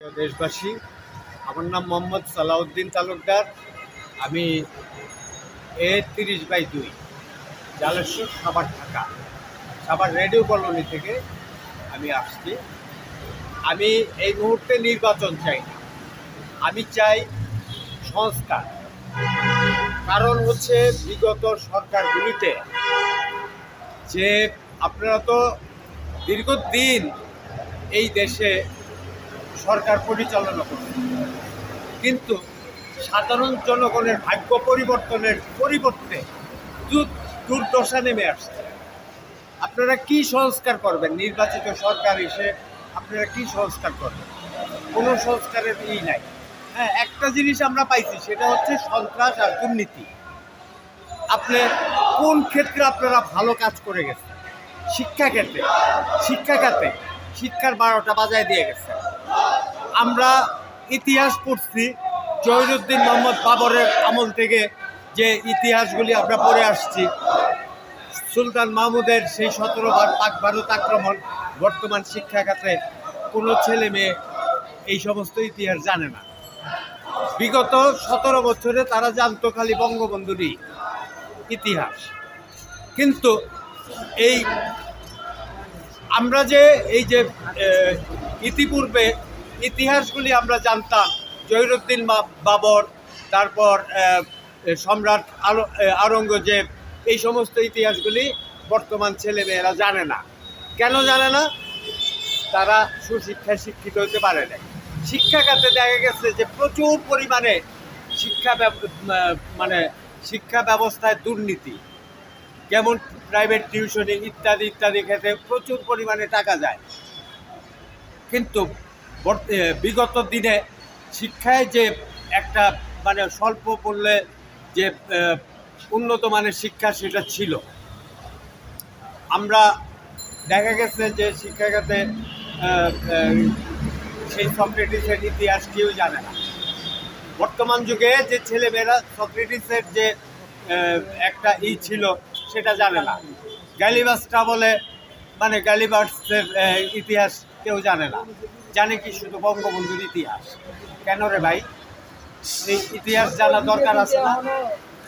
দেশবাসী, আমার নাম মোহাম্মদ সালাউদ্দিন তালুকদার। আমি A30/2 Jaleshwar Savar Dhaka Savar radio colony থেকে আমি আসছি। আমি এই মুহূর্তে নির্বাচন চাই না, আমি চাই সংস্কার। কারণ হচ্ছে বিগত সরকারগুলিতে যে আপনারা তো দীর্ঘদিন এই দেশে সরকার পরিচালনা করছে, কিন্তু সাধারণ জনগণের ভাগ্য পরিবর্তনের পরিবর্তে দুর্দশা নেমে আসছে। আপনারা কি সংস্কার করবেন? নির্বাচিত সরকার এসে আপনারা কি সংস্কার করবেন? কোনো সংস্কারের নাই। হ্যাঁ, একটা জিনিস আমরা পাইছি, সেটা হচ্ছে সন্ত্রাস আর দুর্নীতি। আপনি কোন ক্ষেত্রে আপনারা ভালো কাজ করে গেছেন? শিক্ষা খাতে শিক্ষার 12টা বাজায় দিয়ে গেছে। আমরা ইতিহাস পড়ছি, জহিরুদ্দিন মোহাম্মদ বাবরের আমল থেকে যে ইতিহাসগুলি আমরা পড়ে আসছি, সুলতান মাহমুদের সেই 17 বার পাক ভারত আক্রমণ, বর্তমান শিক্ষা খাতে কোনো ছেলে মেয়ে এই সমস্ত ইতিহাস জানে না। বিগত 17 বছরে তারা জানতো খালি বঙ্গবন্ধুরই ইতিহাস। কিন্তু আমরা যে ইতিপূর্বে ইতিহাসগুলি আমরা জানতাম, জহিরুদ্দিন বাবর, তারপর সম্রাট আওরঙ্গজেব, এই সমস্ত ইতিহাসগুলি বর্তমান ছেলেমেয়েরা জানে না। কেন জানে না? তারা সুশিক্ষায় শিক্ষিত হতে পারে না। শিক্ষা খাতে দেখা গেছে যে প্রচুর পরিমাণে শিক্ষা ব্যবস্থায় দুর্নীতি, যেমন প্রাইভেট টিউশনি ইত্যাদি ক্ষেত্রে প্রচুর পরিমাণে টাকা যায়। কিন্তু বিগত দিনে শিক্ষায় যে একটা স্বল্প মূল্যে যে উন্নত মানের শিক্ষা, সেটা ছিল। আমরা দেখা গেছে যে শিক্ষা খাতে সেই সক্রেটিসের ইতিহাস কেউ জানে না। বর্তমান যুগে যে ছেলেমেয়েরা সক্রেটিসের যে একটা ছিল সেটা জানে না। গ্যালিবাসটা বলে গ্যালিবার্সের ইতিহাস কেউ জানে না, জানে কি শুধু বঙ্গবন্ধুর ইতিহাস। কেন রে ভাই, এই ইতিহাস জানা দরকার আছে না?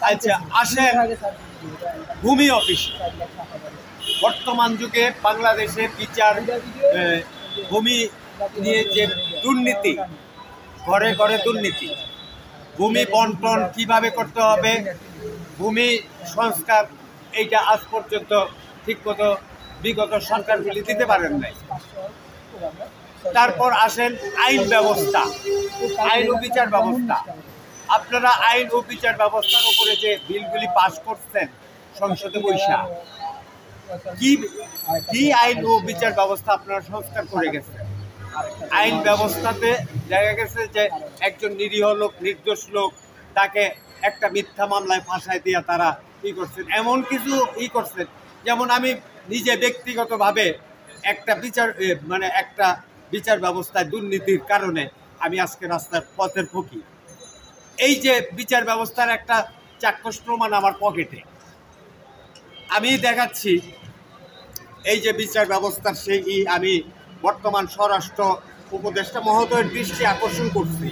আচ্ছা, আসেন ভূমি অফিস। বর্তমান যুগে বাংলাদেশে বিচার ভূমি নিয়ে যে দুর্নীতি, ঘরে ঘরে দুর্নীতি, ভূমি বন্টন কিভাবে করতে হবে, ভূমি সংস্কার, এইটা আজ পর্যন্ত ঠিকমতো বিগত সরকারগুলি দিতে পারেন নাই। তারপর আসেন আইন ব্যবস্থা, আইন ও বিচার ব্যবস্থা। আপনারা আইন ও বিচার ব্যবস্থার উপরে যে বিলগুলি পাস করছেন সংসদে বৈশা, কি আইন ও বিচার ব্যবস্থা আপনারা সংস্কার করে গেছেন? আইন ব্যবস্থাতে দেখা গেছে যে একজন নিরীহ লোক, নির্দোষ লোক, তাকে একটা মিথ্যা মামলায় ফাঁসায় দিয়ে তারা করছেন, এমন কিছু করছেন। যেমন আমি নিজে ব্যক্তিগতভাবে একটা বিচার ব্যবস্থায় দুর্নীতির কারণে আমি আজকে রাস্তার পথের ফকির। এই যে বিচার ব্যবস্থার একটা চাক্ষুষ প্রমাণ আমার পকেটে, আমি দেখাচ্ছি। এই যে বিচার ব্যবস্থার আমি বর্তমান স্বরাষ্ট্র উপদেষ্টা মহোদয়ের দৃষ্টি আকর্ষণ করছি।